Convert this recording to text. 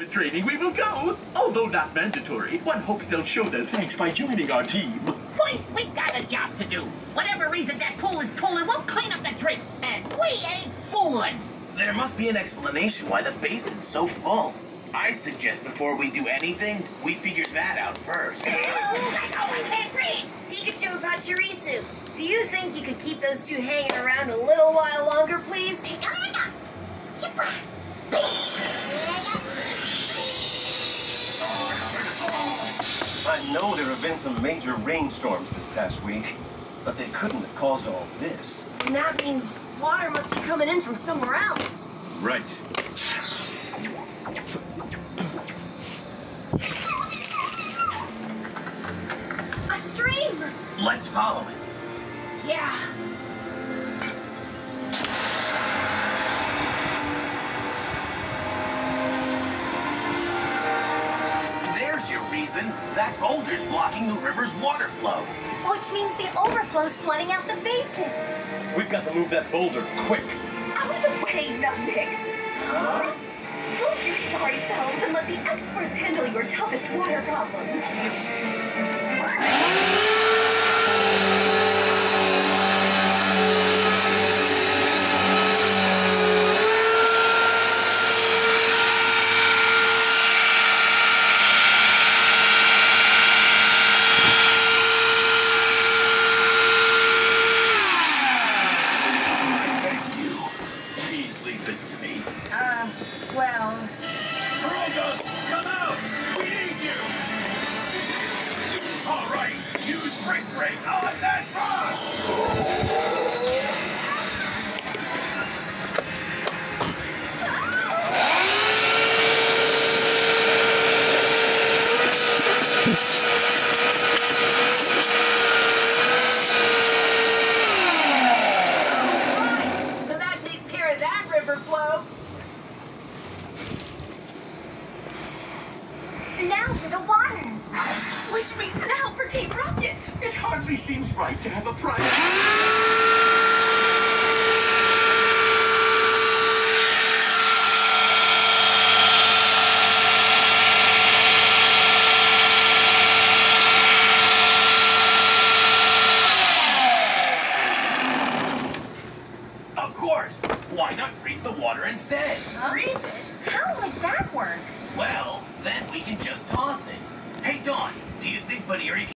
with training, we will go. Although not mandatory, one hopes they'll show their thanks by joining our team. First, we got a job to do. Whatever reason that pool is pulling, we'll clean up the drink. And we ain't fooling. There must be an explanation why the basin's so full. I suggest before we do anything, we figure that out first. I can't breathe. Pikachu and Pachirisu, do you think you could keep those two hanging around a little while longer, please? I know there have been some major rainstorms this past week, but they couldn't have caused all this. And that means water must be coming in from somewhere else. Right. A stream! Let's follow it. Yeah. There's your reason. That boulder's blocking the river's water flow. Which means the overflow's flooding out the basin. We've got to move that boulder quick. Out of the way, nutmix! Huh? Prove your sorry selves and let the experts handle your toughest water problems. Leave this to me. Well... Roga, come out! We need you! All right, use Brick Break on that rock! So that takes care of that river flow. Now for the water. Which means now for Team Rocket. It hardly seems right to have a private... Of course. Why not freeze the water instead? Freeze it? How would that work? Well, then we can just toss it. Hey, Dawn, do you think Baneri